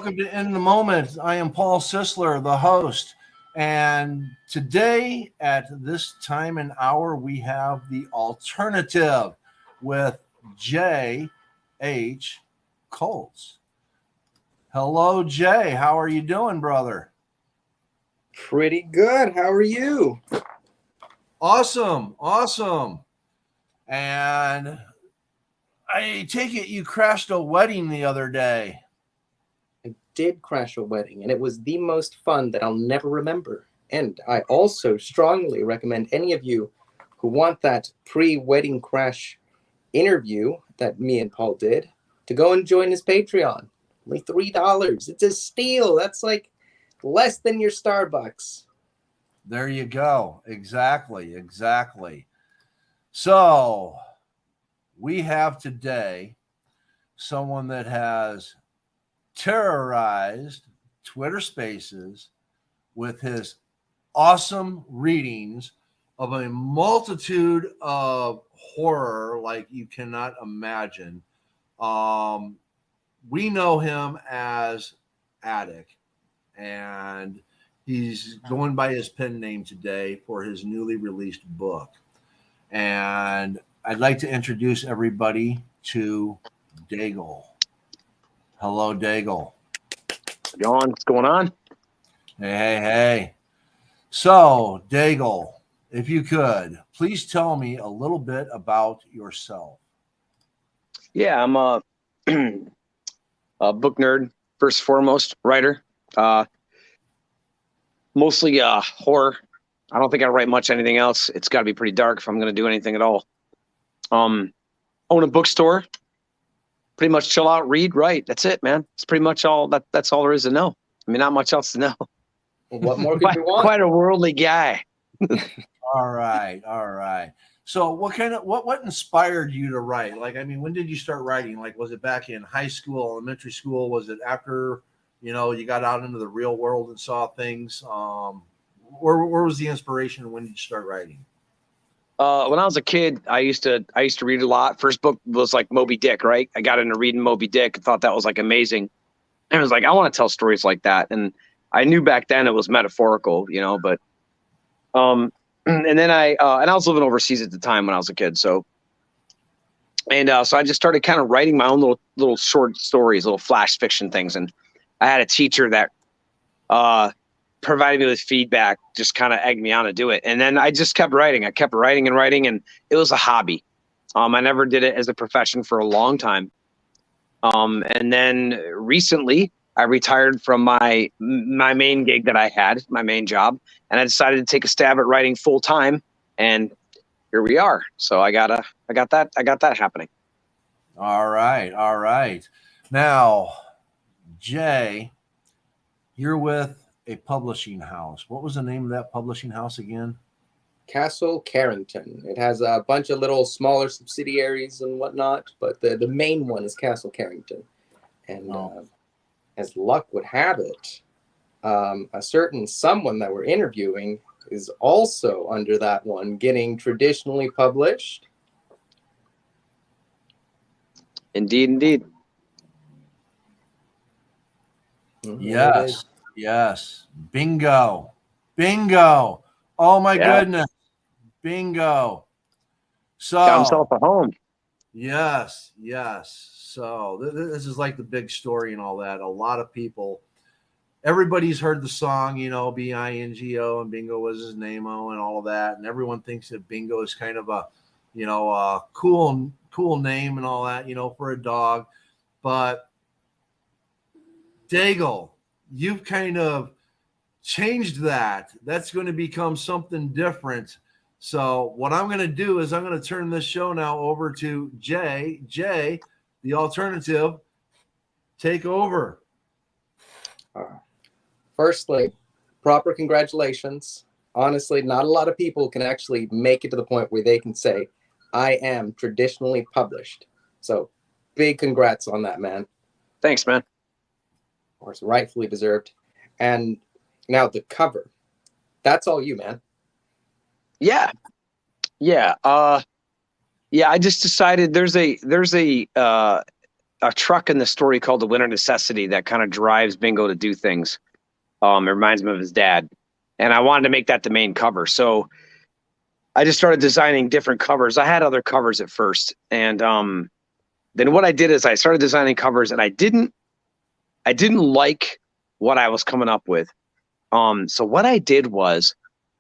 welcome to In the Moment. I am Paul Sisler, the host. And today, at this time and hour, we have the alternative with J.H. Colts. Hello, Jay. How are you doing, brother? Pretty good. How are you? Awesome. And I take it you crashed a wedding the other day. I did crash a wedding, and it was the most fun that I'll never remember. And I also strongly recommend any of you who want that pre-wedding crash interview that me and Paul did to go and join his Patreon. Only $3. It's a steal. That's like less than your Starbucks. There you go. Exactly. So we have today someone that has terrorized Twitter Spaces with his awesome readings of a multitude of horror like you cannot imagine. We know him as Attic, and he's going by his pen name today for his newly released book. And I'd like to introduce everybody to Daegal. Hello, Daegal. What's going on? Hey. So, Daegal, if you could, please tell me a little bit about yourself. Yeah, I'm a book nerd, first and foremost, writer. Mostly horror. I don't think I write much anything else. It's got to be pretty dark if I'm going to do anything at all. Own a bookstore. Pretty much chill out, read, write. That's it, man. It's pretty much all that's all there is to know. I mean, not much else to know. What more could you want? Quite a worldly guy. All right. So what inspired you to write? Like, I mean, when did you start writing? Like, was it back in high school, elementary school? Was it after, you got out into the real world and saw things? Where was the inspiration? When did you start writing? When I was a kid, I used to read a lot. First book was like Moby Dick, right? I got into reading Moby Dick and thought that was like amazing. And I was like, I want to tell stories like that. And I knew back then it was metaphorical, but and then I was living overseas at the time when I was a kid. So I just started kind of writing my own little short stories, little flash fiction things. And I had a teacher that provided me with feedback, just kind of egged me on to do it. And then I just kept writing. I kept writing, and it was a hobby. I never did it as a profession for a long time. And then recently I retired from my main gig that I had, my main job, and I decided to take a stab at writing full time, and here we are. So I got that happening. All right. Now, Jay, you're with a publishing house. What was the name of that publishing house again? Castle Carrington. It has a bunch of little smaller subsidiaries and whatnot, but the main one is Castle Carrington. And as luck would have it, a certain someone that we're interviewing is also under that one, getting traditionally published. Indeed. Yes. Bingo. Oh my goodness. Bingo. So got himself a home. Yes. So this is like the big story and all that. A lot of people, everybody's heard the song, B-I-N-G-O, and Bingo was his name-o and all of that. And everyone thinks that Bingo is kind of a cool name and all that, for a dog. But Daegal, you've kind of changed that. That's going to become something different. So what I'm going to do is I'm going to turn this show now over to Jay. Jay, the alternative, take over. Firstly, proper congratulations. Honestly, not a lot of people can actually make it to the point where they can say, I am traditionally published. So big congrats on that, man. Thanks, man. Of course, rightfully deserved. And now the cover. That's all you, man. Yeah. I just decided there's a a truck in the story called the Winter Necessity that kind of drives Bingo to do things. It reminds him of his dad, and I wanted to make that the main cover. So I just started designing different covers. I had other covers at first, and then what I did is I started designing covers, and I didn't like what I was coming up with. So what I did was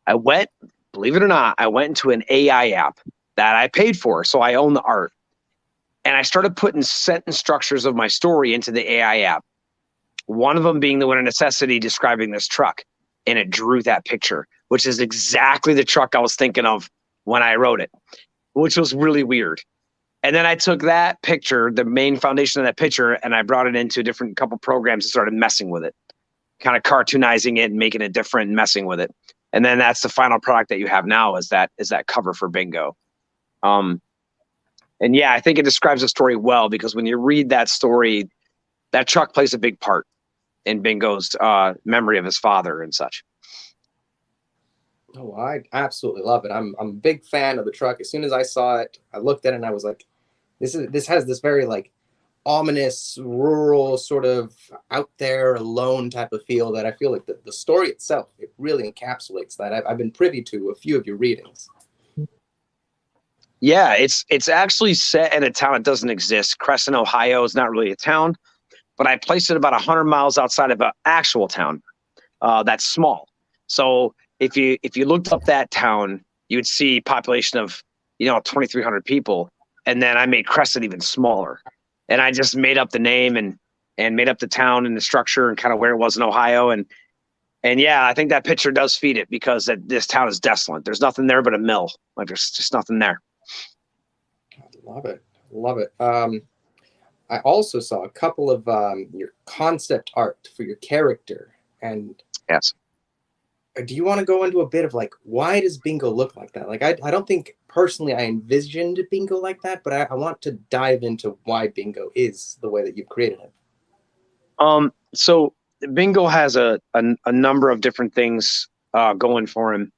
I went, believe it or not, I went into an AI app that I paid for, so I own the art. And I started putting sentence structures of my story into the AI app. One of them being the Winter Necessity describing this truck. And it drew that picture, which is exactly the truck I was thinking of when I wrote it, which was really weird. And then I took that picture, the main foundation of that picture, and I brought it into a different couple programs and started messing with it, kind of cartoonizing it and making it different and messing with it. And then that's the final product that you have now is that cover for Bingo. And yeah, I think it describes the story well, because when you read that story, that truck plays a big part in Bingo's memory of his father and such. Oh, I absolutely love it. I'm a big fan of the truck. As soon as I saw it, I looked at it and I was like, this has this very like ominous, rural, sort of out there alone type of feel that I feel like the story itself, it really encapsulates that. I've been privy to a few of your readings. Yeah, it's actually set in a town that doesn't exist. Crescent, Ohio is not really a town, but I placed it about 100 miles outside of an actual town that's small. So if you looked up that town, you would see population of 2,300 people, and then I made Crescent even smaller, and I just made up the name and made up the town and the structure and kind of where it was in Ohio, and yeah, I think that picture does feed it, because this town is desolate. There's nothing there but a mill. Like there's just nothing there. Love it. Love it. I also saw a couple of your concept art for your character. And yes, do you want to go into a bit of like, why does Bingo look like that? Like, I don't think personally I envisioned Bingo like that, but I want to dive into why Bingo is the way that you've created him. So Bingo has a number of different things going for him,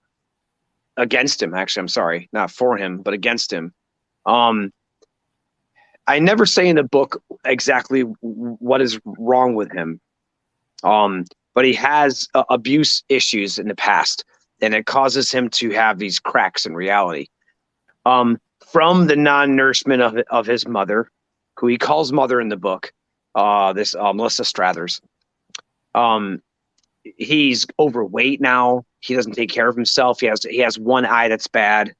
against him. Actually, I'm sorry, not for him, but against him. I never say in the book exactly what is wrong with him. But he has abuse issues in the past, and it causes him to have these cracks in reality. From the non-nourishment of his mother, who he calls mother in the book, this Melissa Strathers. He's overweight now. He doesn't take care of himself. He has one eye that's bad.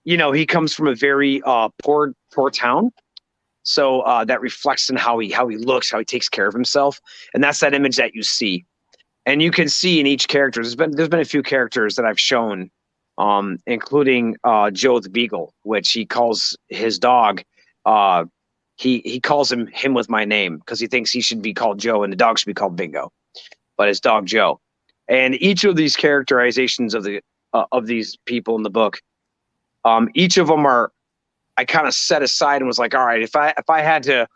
He comes from a very poor town, so that reflects in how he looks, how he takes care of himself, and that's that image that you see. And you can see in each character. There's been a few characters that I've shown, including Joe the Beagle, which he calls his dog. He calls him with my name, because he thinks he should be called Joe and the dog should be called Bingo, but his dog Joe. And each of these characterizations of these people in the book, each of them I kind of set aside and was like, all right, if I had to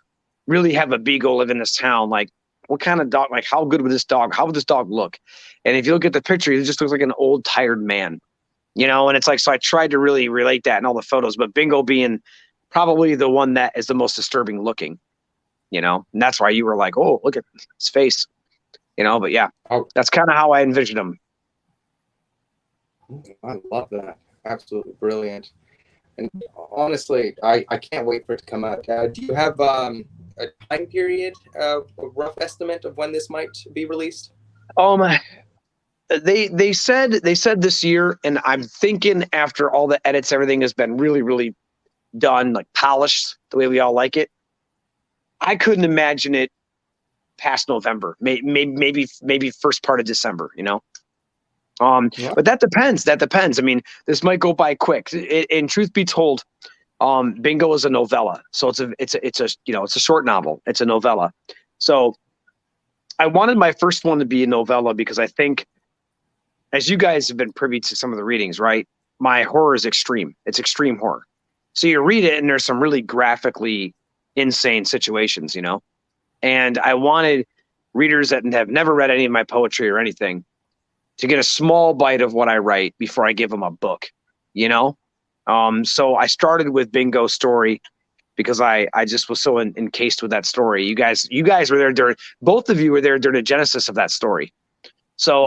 really have a beagle live in this town, like what kind of dog, like how would this dog look? And if you look at the picture, he just looks like an old tired man, and it's like, so I tried to really relate that in all the photos, but Bingo being probably the one that is the most disturbing looking, and that's why you were like, oh, look at his face, but yeah, that's kind of how I envisioned him. I love that. Absolutely brilliant. And honestly, I can't wait for it to come out. Do you have a time period, a rough estimate of when this might be released? They said this year, and I'm thinking after all the edits, everything has been really, really done, like polished the way we all like it. I couldn't imagine it past November, maybe first part of December, Yeah. But that depends. I mean, this might go by quick. And truth be told, Bingo is a novella, so it's a short novel. It's a novella. So I wanted my first one to be a novella, because I think, as you guys have been privy to some of the readings, right? My horror is extreme. It's extreme horror. So you read it, and there's some really graphically insane situations, And I wanted readers that have never read any of my poetry or anything to get a small bite of what I write before I give them a book, So I started with Bingo's story because I just was so encased with that story. You guys were there during, both of you were there during the genesis of that story. So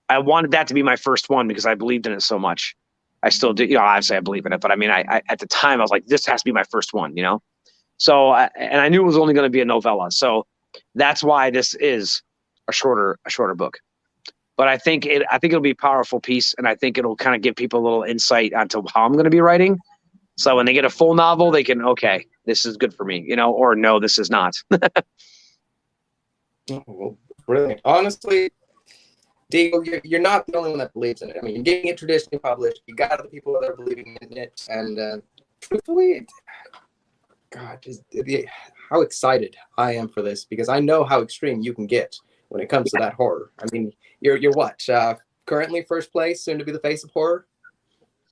I wanted that to be my first one because I believed in it so much. I still do, obviously I believe in it, but I mean, I at the time I was like, this has to be my first one, So and I knew it was only going to be a novella. So that's why this is a shorter book. But I think it'll be a powerful piece, and I think it'll kind of give people a little insight onto how I'm going to be writing. So when they get a full novel, they can, okay, this is good for me, or no, this is not. Oh, brilliant. Honestly, Daegal, you're not the only one that believes in it. I mean, you're getting it traditionally published. You got other people that are believing in it, and truthfully, God, how excited I am for this, because I know how extreme you can get when it comes to that horror. I mean, you're what? Currently first place, soon to be the face of horror.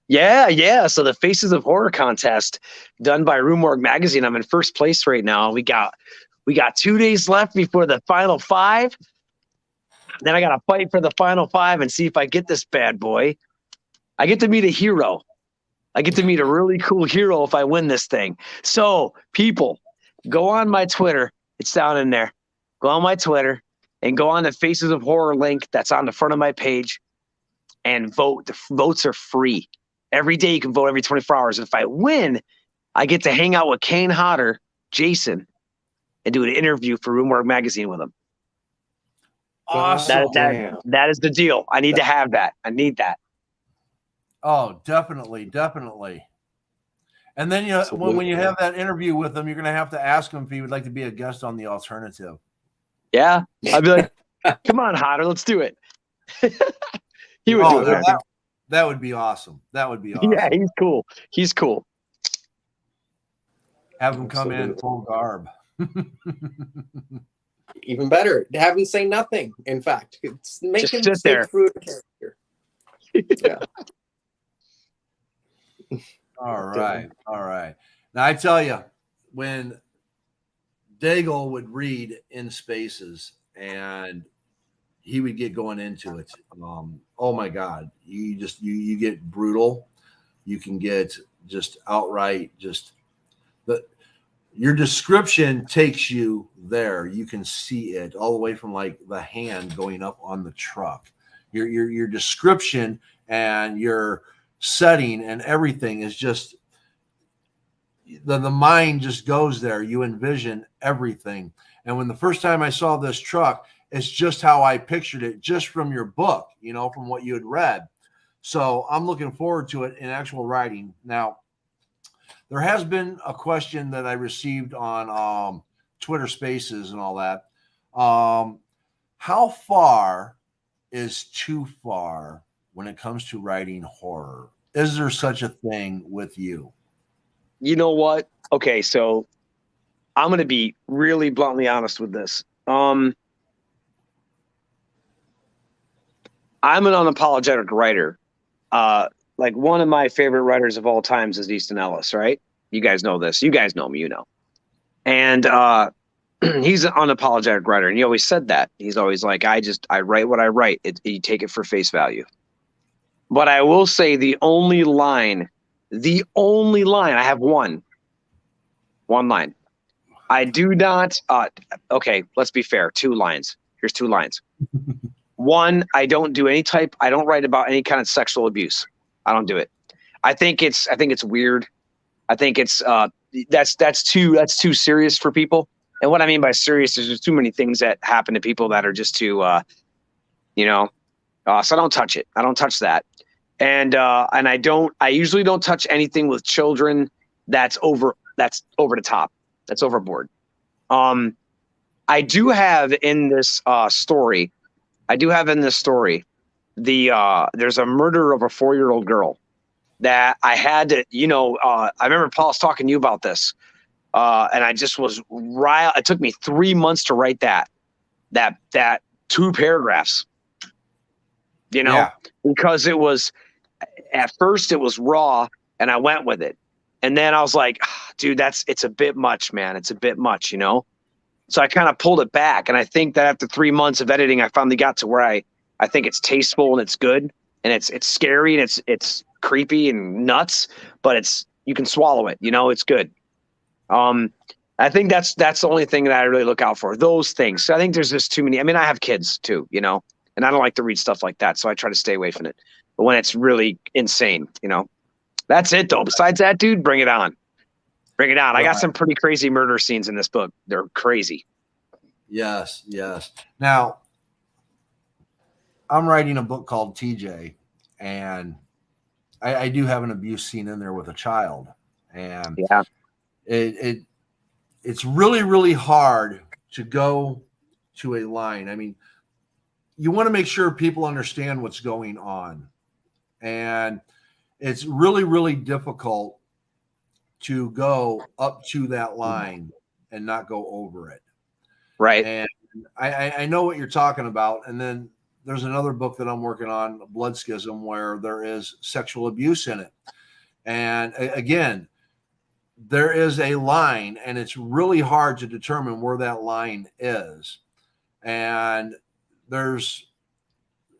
Yeah. So the Faces of Horror contest done by Rue Morgue magazine. I'm in first place right now. We got 2 days left before the final 5. Then I got to fight for the final 5 and see if I get this bad boy. I get to meet a hero. I get to meet a really cool hero if I win this thing. So people, go on my Twitter. It's down in there. Go on my Twitter and go on the Faces of Horror link that's on the front of my page and vote. The votes are free. Every day you can vote every 24 hours. If I win, I get to hang out with Kane Hodder, Jason, and do an interview for Rue Morgue magazine with him. Awesome. That is the deal. I need to have that. I need that. Oh, definitely. And then when you have that interview with him, you're going to have to ask him if he would like to be a guest on The Alternative. Yeah, I'd be like, "Come on, Hodder, let's do it." He would do it. That would be awesome. Yeah, he's cool. Have him come in full garb. Even better, have him say nothing. In fact, make just him sit there through the character. Yeah. All right. Now I tell you, when Daegal would read In Spaces and he would get going into it, oh my God, you get brutal. You can get just outright your description takes you there. You can see it all the way from like the hand going up on the truck. Your description and your setting and everything is just the mind just goes there. You envision everything. And when the first time I saw this truck, it's just how I pictured it, just from your book, from what you had read. So I'm looking forward to it in actual writing. Now, there has been a question that I received on Twitter Spaces and all that. How far is too far when it comes to writing horror? Is there such a thing with you? You know what? Okay, so I'm going to be really bluntly honest with this. I'm an unapologetic writer. Like one of my favorite writers of all times is Easton Ellis, right? You guys know this. You guys know me, And he's an unapologetic writer, and he always said that. He's always like, I write what I write. You take it for face value. But I will say the only line, I have one line. I do not, okay, let's be fair. 2 lines. Here's 2 lines. One, I don't write about any kind of sexual abuse. I don't do it. I think it's weird. I think it's that's too serious for people. And what I mean by serious is there's too many things that happen to people that are just too, so I don't touch it. I don't touch that. And I usually don't touch anything with children that's over the top. That's overboard. I do have in this story, there's a murder of a 4-year-old girl that I had to, I remember Paul's talking to you about this. And I just was riled. It took me 3 months to write that 2 paragraphs, because at first it was raw and I went with it. And then I was like, dude, it's a bit much, man. It's a bit much, So I kind of pulled it back. And I think that after 3 months of editing, I finally got to where I think it's tasteful and it's good and it's scary and it's creepy and nuts, but you can swallow it. It's good. I think that's the only thing that I really look out for. Those things. So I think there's just too many. I mean, I have kids too, you know, and I don't like to read stuff like that, so I try to stay away from it. But when it's really insane, you know, that's it though. Besides that, dude, bring it on. Bring it on. I got Right. some pretty crazy murder scenes in this book. They're crazy. Yes, yes. Now, I'm writing a book called TJ, and I do have an abuse scene in there with a child, and Yeah. it's really, really hard to go to a line. I mean, you want to make sure people understand what's going on, and it's really, really difficult to go up to that line and not go over it. Right. And I know what you're talking about. And then there's another book that I'm working on, Blood Schism, where there is sexual abuse in it. And again, there is a line, and it's really hard to determine where that line is. And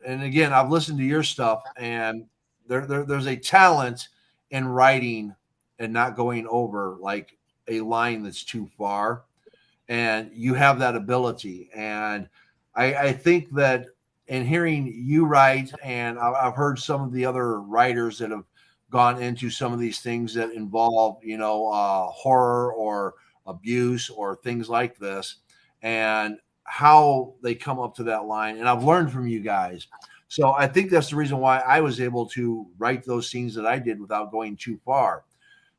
again, I've listened to your stuff, and there's a talent in writing and not going over like a line that's too far. And you have that ability. And I think that in hearing you write, and I've heard some of the other writers that have gone into some of these things that involve, horror or abuse or things like this, and how they come up to that line. And I've learned from you guys. So I think that's the reason why I was able to write those scenes that I did without going too far.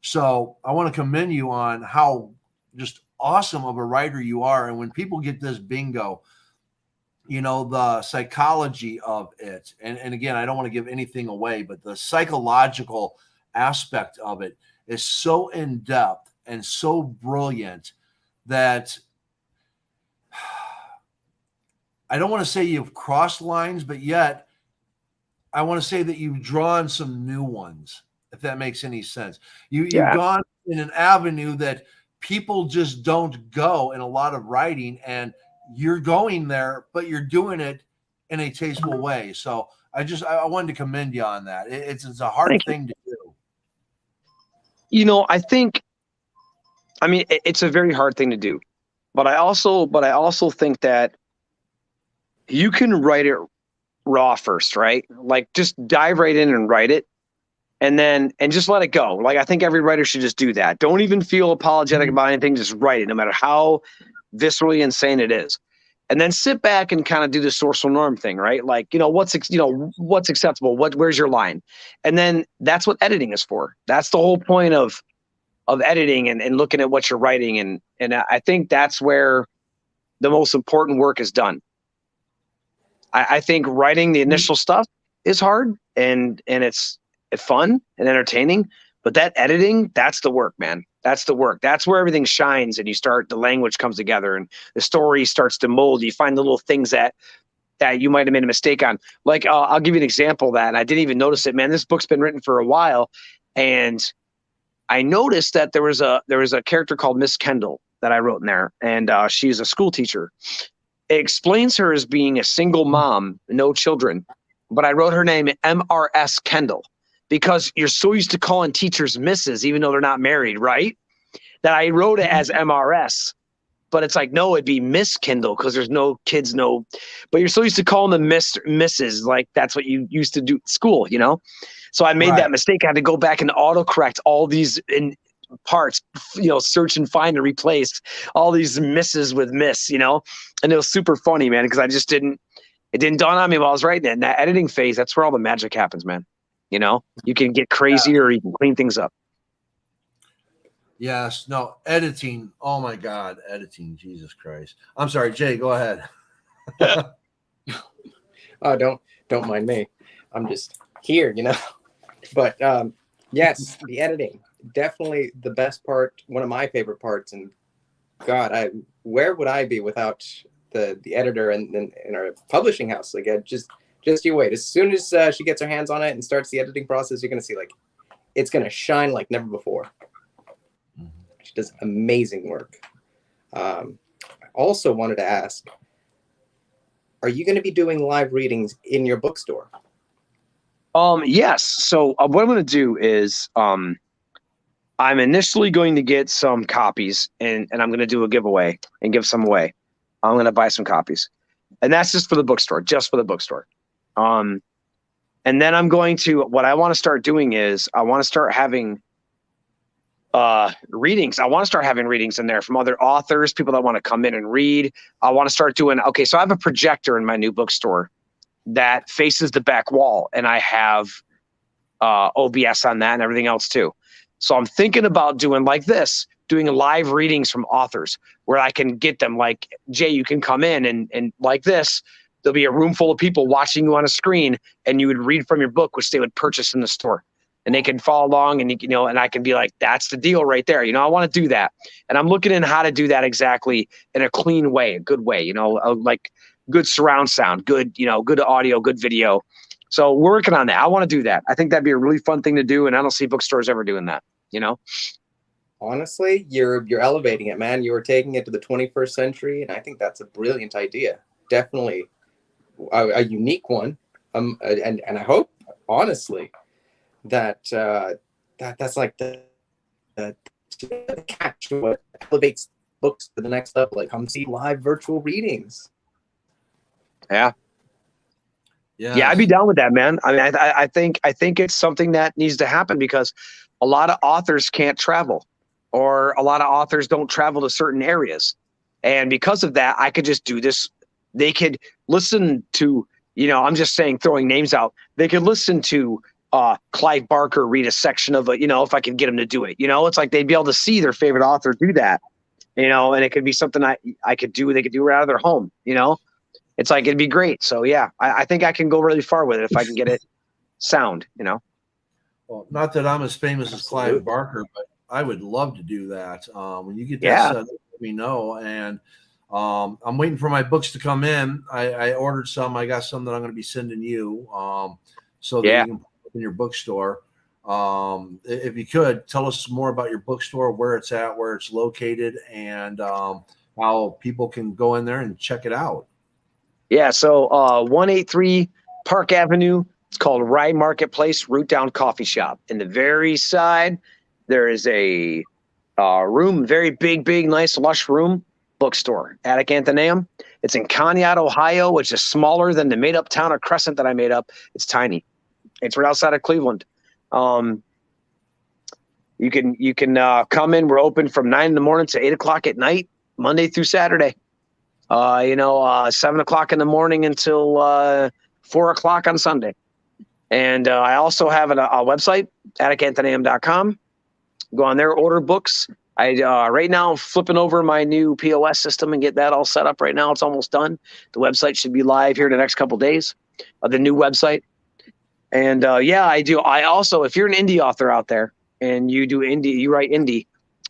So I want to commend you on how just awesome of a writer you are. And when people get this bingo, the psychology of it, and again, I don't want to give anything away, but the psychological aspect of it is so in depth and so brilliant that I don't want to say you've crossed lines, but yet I want to say that you've drawn some new ones, if that makes any sense. You've gone in an avenue that people just don't go in a lot of writing, and you're going there, but you're doing it in a tasteful way. So I wanted to commend you on that. It's a hard thing to do. I mean, it's a very hard thing to do, but I also think that you can write it raw first, right? Like just dive right in and write it, and just let it go. Like I think every writer should just do that. Don't even feel apologetic about anything. Just write it, no matter how viscerally insane it is, and then sit back and kind of do the social norm thing, right? Like what's acceptable, where's your line, and then that's what editing is for. That's the whole point of editing and looking at what you're writing, and I think that's where the most important work is done. I think writing the initial stuff is hard and it's fun and entertaining, but that editing, that's the work, man. That's the work. That's where everything shines, and the language comes together and the story starts to mold. You find the little things that you might have made a mistake on. Like I'll give you an example of that, and I didn't even notice it, man. This book's been written for a while, and I noticed that there was a character called Miss Kendall that I wrote in there, and she's a school teacher. It explains her as being a single mom, no children, but I wrote her name MRS Kendall because you're so used to calling teachers Mrs. even though they're not married, right? That I wrote it as MRS, but it's like, no, it'd be Miss Kendall because there's no kids, but you're so used to calling them Mrs. Like that's what you used to do at school, So I made that mistake. I had to go back and autocorrect all these parts, search and find and replace all these misses with miss, and it was super funny, man, because it didn't dawn on me while I was writing it. In that editing phase, that's where all the magic happens, man. You can get crazier or you can clean things up. Yes. No, editing. Oh my God. Editing. Jesus Christ. I'm sorry, Jay, go ahead. Oh, don't mind me. I'm just here, But yes, the editing, definitely the best part, one of my favorite parts. And God, where would I be without the editor and in our publishing house? Like, just you wait. As soon as she gets her hands on it and starts the editing process, you're gonna see like it's gonna shine like never before. She does amazing work. I also wanted to ask, are you going to be doing live readings in your bookstore? Yes. So what I'm going to do is I'm initially going to get some copies, and I'm going to do a giveaway and give some away. I'm going to buy some copies, and that's just for the bookstore, just for the bookstore. And then what I want to start doing is I want to start having readings. I want to start having readings in there from other authors, people that want to come in and read. I want to start doing, okay, so I have a projector in my new bookstore that faces the back wall, and I have OBS on that and everything else too. So I'm thinking about doing like this, doing live readings from authors where I can get them like, Jay, you can come in and like this, there'll be a room full of people watching you on a screen, and you would read from your book, which they would purchase in the store, and they can follow along, and and I can be like, that's the deal right there. I want to do that. And I'm looking in how to do that exactly in a clean way, a good way, like good surround sound, good, good audio, good video. So we're working on that. I want to do that. I think that'd be a really fun thing to do. And I don't see bookstores ever doing that, Honestly, you're elevating it, man. You are taking it to the 21st century, and I think that's a brilliant idea. Definitely a unique one. And I hope, honestly, that's like the catch, what elevates books to the next level. Like, come see live virtual readings. Yeah. Yes. Yeah, I'd be down with that, man. I mean, I think it's something that needs to happen because a lot of authors can't travel, or a lot of authors don't travel to certain areas. And because of that, I could just do this. They could listen to, I'm just saying, throwing names out. They could listen to Clive Barker read a section of if I could get them to do it. It's like they'd be able to see their favorite author do that, and it could be something I could do. They could do right out of their home, It's like, it'd be great. So yeah, I think I can go really far with it if I can get it sound, Well, not that I'm as famous as Clive Absolutely. Barker, but I would love to do that. When you get that Yeah. set up, let me know. And I'm waiting for my books to come in. I ordered some. I got some that I'm going to be sending you, so that you can put in your bookstore. If you could tell us more about your bookstore, where it's at, where it's located, and how people can go in there and check it out. Yeah. So 183 Park Avenue. It's called Rye Marketplace Root Down Coffee Shop. In the very side, there is a room, very big, nice, lush room, bookstore, Attic Athenaeum. It's in Conneaut, Ohio, which is smaller than the made-up town of Crescent that I made up. It's tiny. It's right outside of Cleveland. You can come in. We're open from 9 in the morning to 8 o'clock at night, Monday through Saturday. 7 o'clock in the morning until 4 o'clock on Sunday. And I also have a website, atticathenaeum.com. Go on there, order books. I right now I'm flipping over my new POS system and get that all set up right now. It's almost done. The website should be live here in the next couple of days, the new website. And yeah, I do. I also, if you're an indie author out there and you write indie,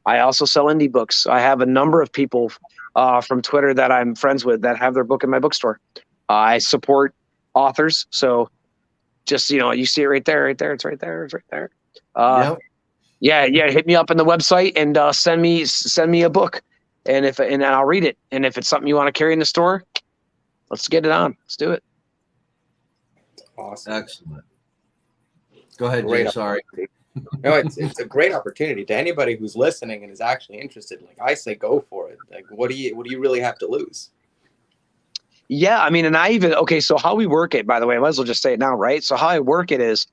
I also sell indie books. I have a number of people from Twitter that I'm friends with that have their book in my bookstore. I support authors. So just, you see it right there. It's right there. Yep. Yeah. Hit me up on the website and send me a book, and I'll read it. And if it's something you want to carry in the store, let's get it on. Let's do it. Awesome. Excellent. Go ahead, Jay. Sorry. No, it's a great opportunity to anybody who's listening and is actually interested. Like I say, go for it. Like, what do you really have to lose? Yeah, I mean, and so how we work it, by the way, I might as well just say it now, right? So how I work it is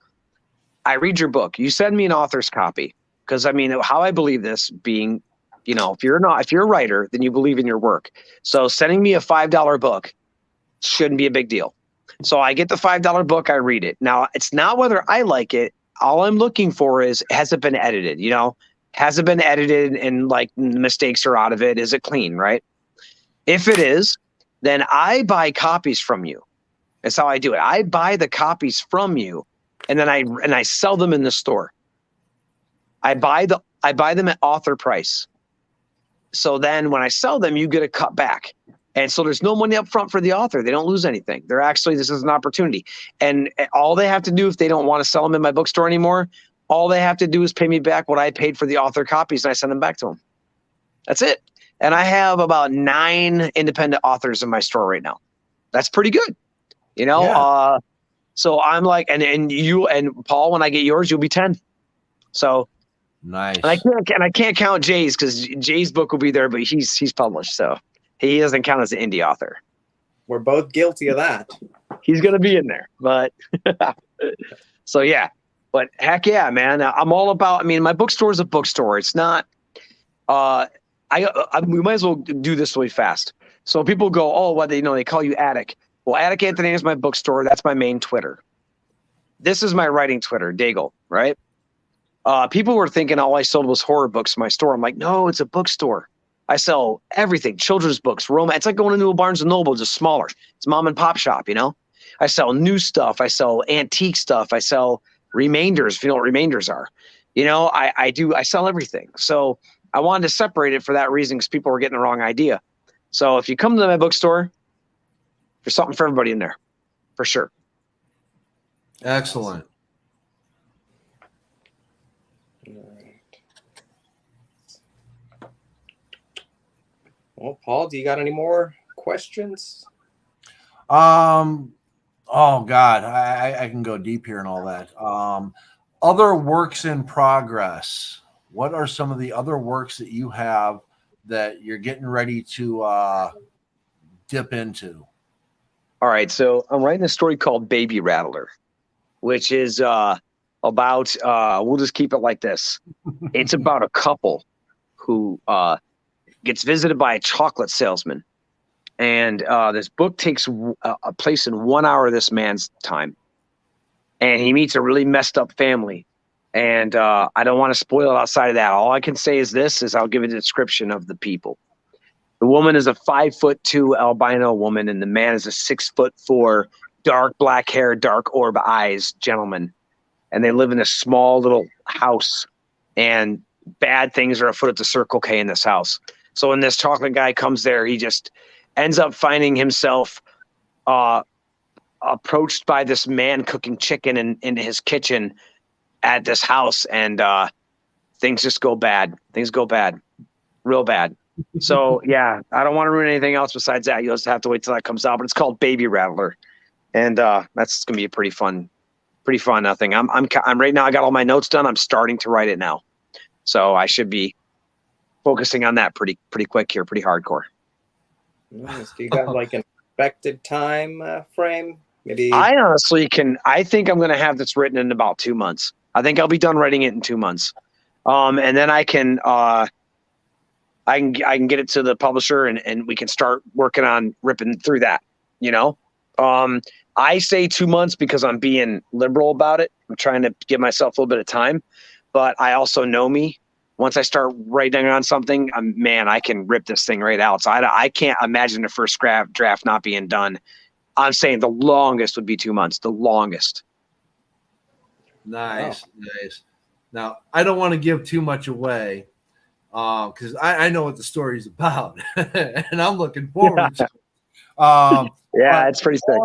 I read your book. You send me an author's copy, because I mean, how I believe this being, if you're a writer, then you believe in your work. So sending me a $5 book shouldn't be a big deal. So I get the $5 book, I read it. Now, it's not whether I like it. All I'm looking for is, has it been edited? Has it been edited and like mistakes are out of it? Is it clean, right? If it is, then I buy copies from you. That's how I do it. I buy the copies from you, and then I sell them in the store. I buy them at author price. So then when I sell them, you get a cut back. And so there's no money up front for the author. They don't lose anything. This is an opportunity. And all they have to do, if they don't want to sell them in my bookstore anymore, all they have to do is pay me back what I paid for the author copies, and I send them back to them. That's it. And I have about 9 independent authors in my store right now. That's pretty good. Yeah. So I'm like, and you and Paul, when I get yours, you'll be 10. So Nice. And I can't count Jay's because Jay's book will be there, but he's published, so he doesn't count as an indie author. We're both guilty of that. He's gonna be in there, but so yeah. But heck yeah, man! I'm all about. I mean, my bookstore is a bookstore. It's not. We might as well do this really fast. So people go, oh, what they call you Attic. Well, Attic Anthony is my bookstore. That's my main Twitter. This is my writing Twitter, Daegal, right? People were thinking all I sold was horror books in my store. I'm like, no, it's a bookstore. I sell everything, children's books, romance. It's like going into a Barnes & Noble, just smaller. It's mom and pop shop, you know? I sell new stuff. I sell antique stuff. I sell remainders, if you know what remainders are. You know, I sell everything. So I wanted to separate it for that reason because people were getting the wrong idea. So if you come to my bookstore, there's something for everybody in there, for sure. Excellent. Well, Paul, do you got any more questions? Oh God, I can go deep here and all that. Other works in progress. What are some of the other works that you have that you're getting ready to dip into? All right, so I'm writing a story called Baby Rattler, which is about we'll just keep it like this. It's about a couple who gets visited by a chocolate salesman, and this book takes a place in 1 hour of this man's time, and he meets a really messed up family. And I don't want to spoil it outside of that. All I can say is I'll give a description of the people. The woman is a 5'2" albino woman, and the man is a 6'4", dark black hair, dark orb eyes gentleman. And they live in a small little house, and bad things are afoot at the Circle K in this house. So when this chocolate guy comes there, he just ends up finding himself approached by this man cooking chicken in his kitchen at this house, and things just go bad. Things go bad, real bad. So yeah, I don't want to ruin anything else besides that. You'll just have to wait till that comes out. But it's called Baby Rattler, and that's gonna be a pretty fun thing. I'm right now. I got all my notes done. I'm starting to write it now, so I should be focusing on that pretty quick here, pretty hardcore. Nice. Do you got like an expected time frame? Maybe. I honestly can. I think I'm gonna have this written in about 2 months. I think I'll be done writing it in 2 months, and then I can get it to the publisher, and we can start working on ripping through that. You know, I say 2 months because I'm being liberal about it. I'm trying to give myself a little bit of time, but I also know me. Once I start writing on something, I can rip this thing right out. So I can't imagine the first draft not being done. I'm saying the longest would be 2 months. The longest. Nice, nice. Now, I don't want to give too much away because I know what the story is about, and I'm looking forward to it. Yeah, it's pretty sick.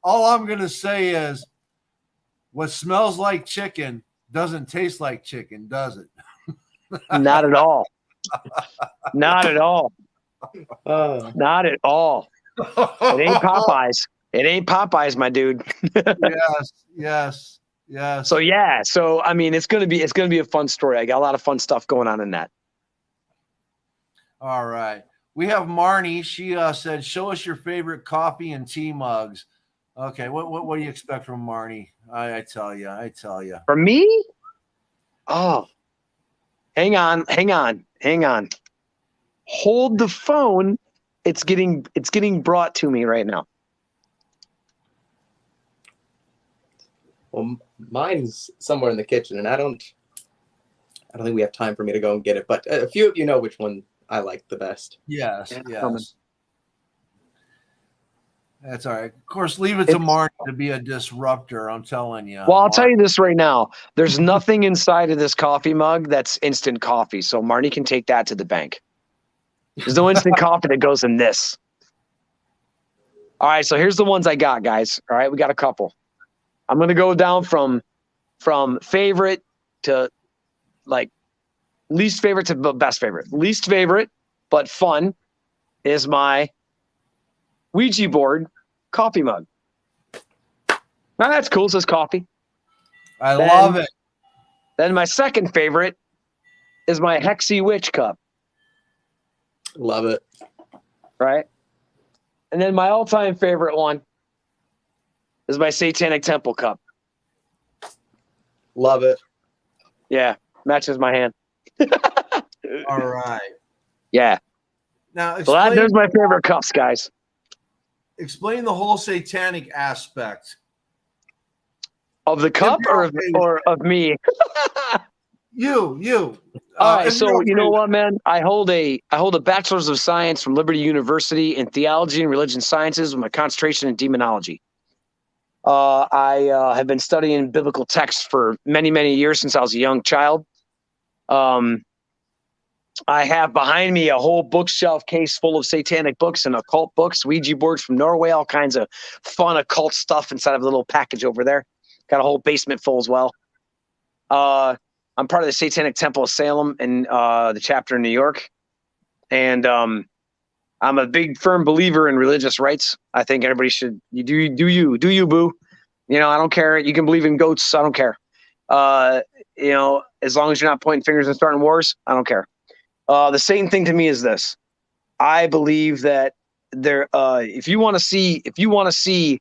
All I'm going to say is what smells like chicken doesn't taste like chicken, does it? Not at all. Not at all. Not at all. It ain't Popeyes. It ain't Popeyes, my dude. Yes. So yeah. So I mean, it's gonna be a fun story. I got a lot of fun stuff going on in that. All right. We have Marnie. She said, "Show us your favorite coffee and tea mugs." Okay. What do you expect from Marnie? I tell you. For me? Oh, hang on. Hold the phone. It's getting brought to me right now. Well, mine's somewhere in the kitchen, and I don't think we have time for me to go and get it. But a few of you know which one I like the best. Yes. That's all right. Of course, leave it to Marnie to be a disruptor. I'm telling you. Well, I'll tell you this right now. There's nothing inside of this coffee mug that's instant coffee, so Marnie can take that to the bank. There's no instant coffee that goes in this. All right, so here's the ones I got, guys. All right, we got a couple. I'm going to go down from favorite to like least favorite to best favorite. Least favorite, but fun, is my Ouija board coffee mug. Now that's cool. It says coffee. Love it. Then my second favorite is my Hexy Witch cup, Love it. right? And then my all-time favorite one is my Satanic Temple cup. Love it. Yeah, matches my hand. All right. Yeah. Now So explain, there's my favorite cups, guys. explain the whole satanic aspect. Of the cup you're or okay with of me? You. All right, if you're so okay you know with what, man? I hold a bachelor's of science from Liberty University in theology and religion sciences with my concentration in demonology. I have been studying biblical texts for many, many years since I was a young child. I have behind me a whole bookshelf case full of satanic books and occult books, Ouija boards from Norway, all kinds of fun occult stuff inside of a little package over there. Got a whole basement full as well. I'm part of the Satanic Temple of Salem in the chapter in New York. And I'm a big, firm believer in religious rights. I think everybody should do you, boo. You know, I don't care. You can believe in goats. I don't care. You know, as long as you're not pointing fingers and starting wars, I don't care. The same thing to me is this. I believe that if you want to see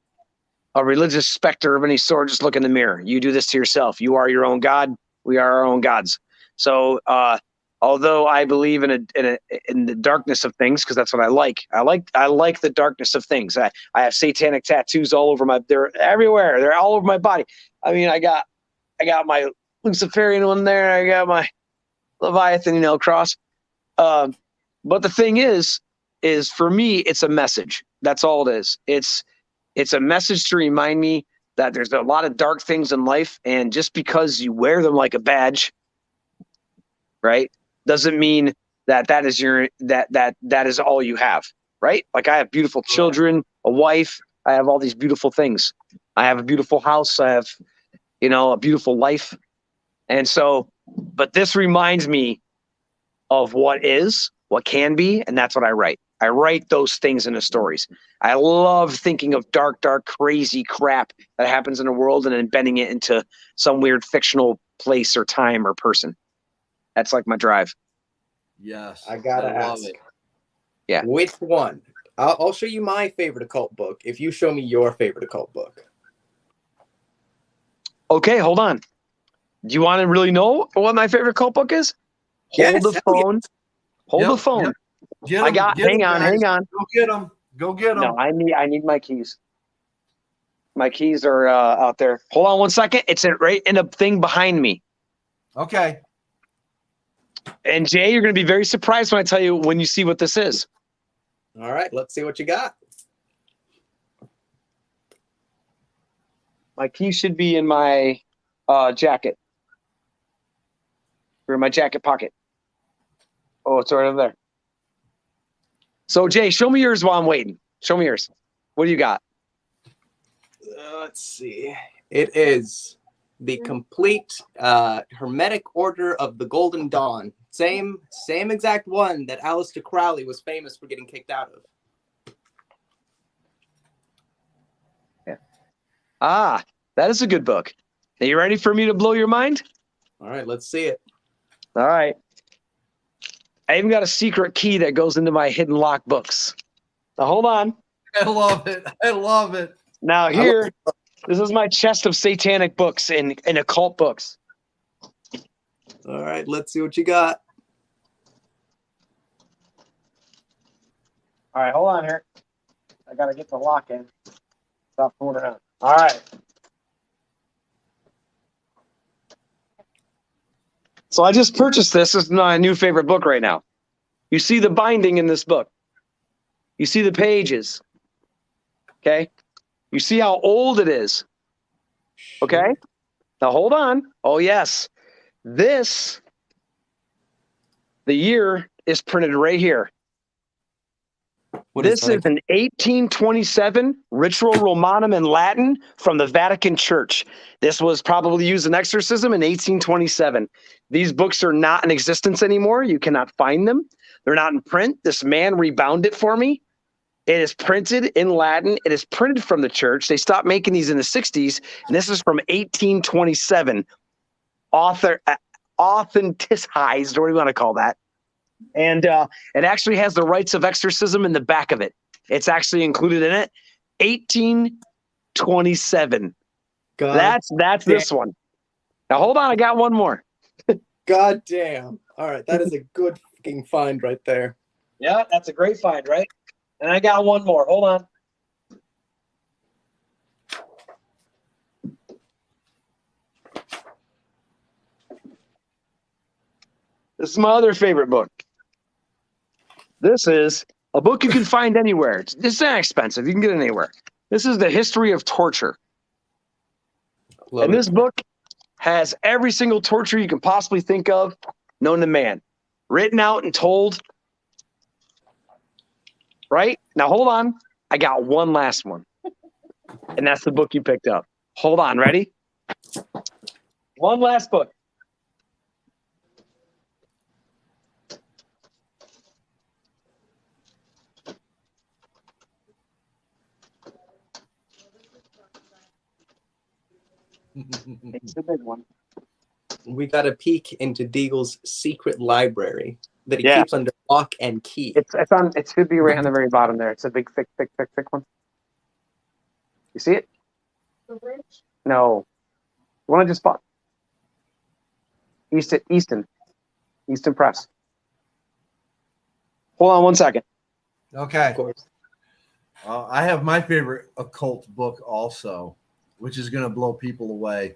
a religious specter of any sort, just look in the mirror. You do this to yourself. You are your own God. We are our own gods. So, although I believe in the darkness of things, because that's what I like. I like the darkness of things. I have satanic tattoos all over they're everywhere. They're all over my body. I mean, I got my Luciferian one there. I got my Leviathan, cross. But the thing is for me, it's a message. That's all it is. It's a message to remind me that there's a lot of dark things in life, and just because you wear them like a badge, right, doesn't mean that is all you have, right? Like I have beautiful children, a wife, I have all these beautiful things. I have a beautiful house, I have, a beautiful life. And so, but this reminds me of what can be, and that's what I write. I write those things into stories. I love thinking of dark, crazy crap that happens in the world and then bending it into some weird fictional place or time or person. That's like my drive. Yes. I gotta love ask. it. Yeah. Which one? I'll show you my favorite occult book if you show me your favorite occult book. Okay, hold on. Do you want to really know what my favorite cult book is? Hold the phone. Yes. Hold the phone. Yep. Get 'em, Hang on. Go get them. Go get them. No, I need my keys. My keys are out there. Hold on 1 second. It's right in a thing behind me. Okay. And Jay, you're going to be very surprised when I tell you when you see what this is. All right, let's see what you got. My keys should be in my jacket. Or in my jacket pocket. Oh, it's right over there. So, Jay, show me yours while I'm waiting. Show me yours. What do you got? Let's see. It is the complete Hermetic Order of the Golden Dawn. Same exact one that Aleister Crowley was famous for getting kicked out of. Yeah. Ah, that is a good book. Are you ready for me to blow your mind? All right, let's see it. All right. I even got a secret key that goes into my hidden lock books. Now, hold on. I love it. I love it. Now, here, this is my chest of satanic books and occult books. All right, let's see what you got. All right, hold on here. I got to get the lock in. Stop fooling around. All right. So I just purchased this. This is my new favorite book right now. You see the binding in this book. You see the pages. Okay? You see how old it is. Okay? Now hold on. Oh, yes. The year is printed right here. This is an 1827 Ritual Romanum in Latin from the Vatican Church. This was probably used in exorcism in 1827. These books are not in existence anymore. You cannot find them. They're not in print. This man rebound it for me. It is printed in Latin. It is printed from the church. They stopped making these in the 60s, and this is from 1827. authenticized, or what do you want to call that? And it actually has the rites of exorcism in the back of it. It's actually included in it. 1827. God, That's this one. Now hold on, I got one more. God damn. All right, that is a good fucking find right there. Yeah, that's a great find, right? And I got one more. Hold on. This is my other favorite book. This is a book you can find anywhere. It's not expensive. You can get it anywhere. This is The History of Torture. Love And it. this book has every single torture you can possibly think of known to man, written out and told. Right? Now, hold on. I got one last one. And that's the book you picked up. Hold on. Ready? One last book. It's a big one. We got a peek into Daegal's secret library that he Yeah. keeps under lock and key. It's on. It should be right on the very bottom there. It's a big, thick one. You see it? No. The one I just bought. Easton Press. Hold on one second. Okay. Of course. I have my favorite occult book also, which is going to blow people away.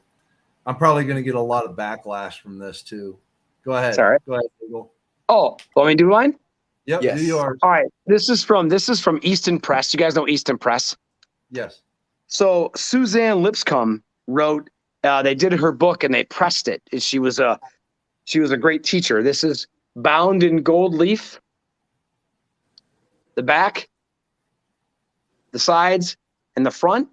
I'm probably going to get a lot of backlash from this too. Go ahead. Sorry. Go ahead, Google. Oh, want me to do mine? Yep, Yes. do yours. All right. This is from Easton Press. You guys know Easton Press? Yes. So Suzanne Lipscomb wrote. They did her book and they pressed it. She was a great teacher. This is bound in gold leaf. The back, the sides, and the front.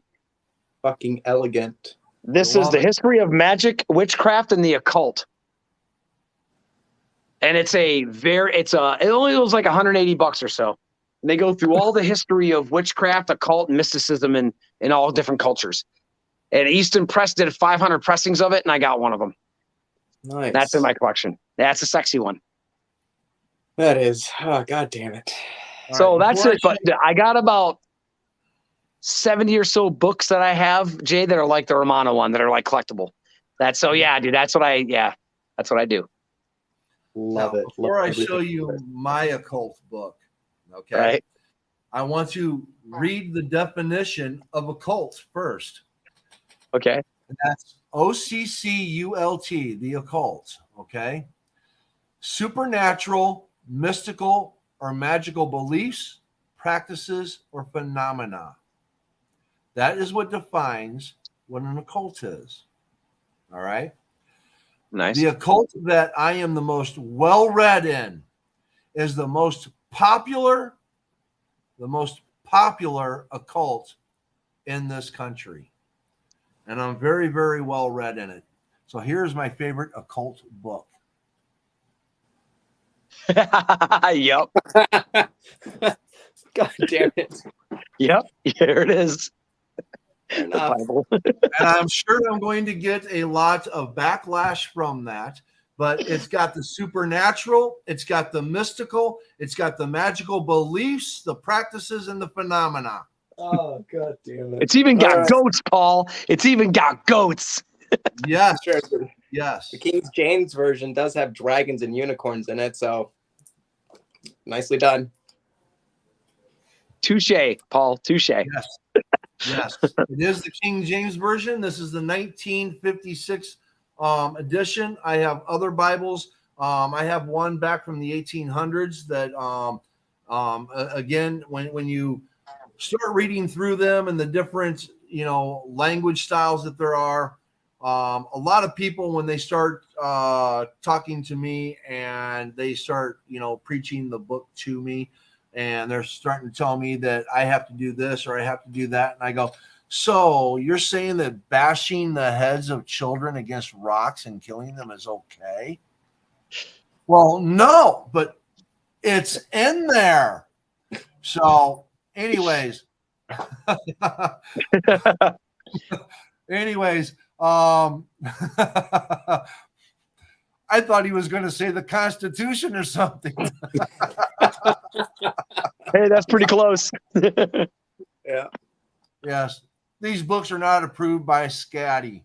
Fucking elegant. This is Love the it. history of magic, witchcraft, and the occult. And it only was like $180 or so. And they go through all the history of witchcraft, occult, and mysticism in all different cultures. And Easton Press did 500 pressings of it, and I got one of them. Nice. That's in my collection. That's a sexy one. That is. Oh, God damn it. All So right, that's before it. But I got about 70 or so books that I have, Jay, that are like the Romano one, that are like collectible. Dude, that's what I do. Love it. Before Love I everything. show you my occult book, okay, Right? I want to read the definition of occult first. Okay. And that's OCCULT, the occult, okay? Supernatural, mystical, or magical beliefs, practices, or phenomena. That is what defines what an occult is. All right? Nice. The occult that I am the most well-read in is the most popular occult in this country. And I'm very, very well read in it. So here's my favorite occult book. Yep. God damn it. Yep. Here it is. Fair The enough. Bible. And I'm sure I'm going to get a lot of backlash from that. But it's got the supernatural, it's got the mystical, it's got the magical beliefs, the practices, and the phenomena. Oh, God damn it. It's even got All right. goats, Paul. It's even got goats. Yes. Sure. Yes. The King James version does have dragons and unicorns in it, so nicely done. Touche, Paul. Touche. Yes. Yes. It is the King James Version. This is the 1956 edition. I have other Bibles. I have one back from the 1800s that, again, when you start reading through them and the different, language styles that there are, a lot of people, when they start talking to me and they start, preaching the book to me, and they're starting to tell me that I have to do this or I have to do that. And I go, so you're saying that bashing the heads of children against rocks and killing them is okay? Well, no, but it's in there. So anyways, I I thought he was going to say the Constitution or something. Hey, that's pretty close. Yeah. Yes. These books are not approved by Scatty.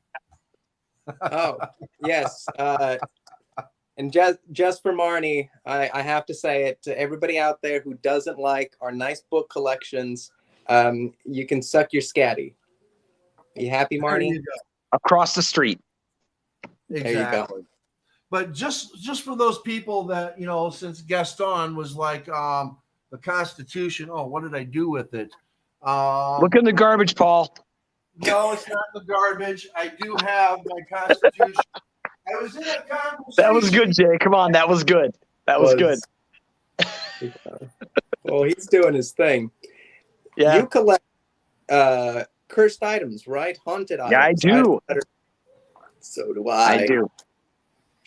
Oh, yes. And just for Marnie, I have to say it to everybody out there who doesn't like our nice book collections. You can suck your scatty. You happy, There Marnie? you go. Across the street. There you go. Exactly. But just for those people that, you know, since Gaston was like the Constitution, oh, what did I do with it? Look in the garbage, Paul. No, it's not the garbage. I do have my Constitution. I was in a conversation. That was good, Jay. Come on, that was good. That was good. Well, he's doing his thing. Yeah. You collect cursed items, right? Haunted items. Yeah, I do. So do I. I do.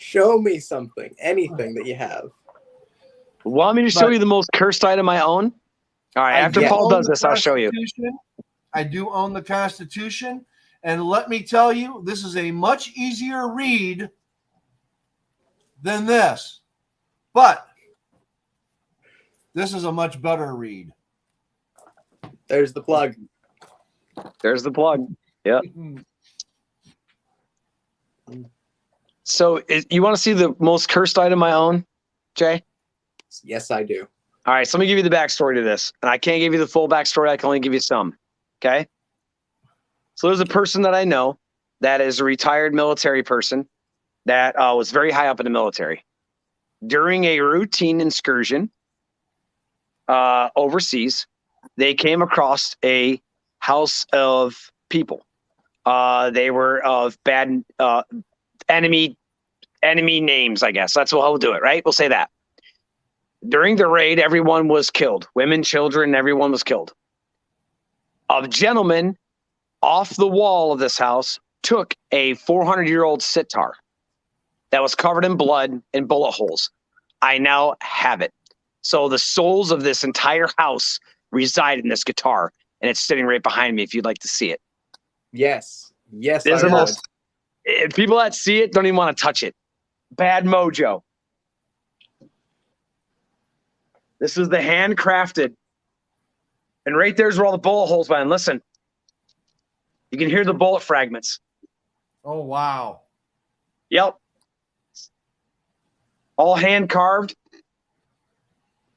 Show me something, anything that you have. Want me to show you the most cursed item I own? All right, after Paul does this, I'll show you. I do own the Constitution. And let me tell you, this is a much easier read than this. But this is a much better read. There's the plug. There's the plug. Yeah. So you want to see the most cursed item I own, Jay? Yes, I do. All right, so let me give you the backstory to this. And I can't give you the full backstory. I can only give you some. Okay? So there's a person that I know that is a retired military person that was very high up in the military. During a routine excursion overseas, they came across a house of people. They were of bad enemy names, I guess. That's how we'll do it, right? We'll say that. During the raid, everyone was killed. Women, children, everyone was killed. A gentleman off the wall of this house took a 400-year-old sitar that was covered in blood and bullet holes. I now have it. So the souls of this entire house reside in this guitar, and it's sitting right behind me if you'd like to see it. Yes. Yes, There's I the would. most. People that see it don't even want to touch it. Bad mojo. This is the handcrafted. And right there's where all the bullet holes went. And listen, you can hear the bullet fragments. Oh, wow. Yep. All hand carved.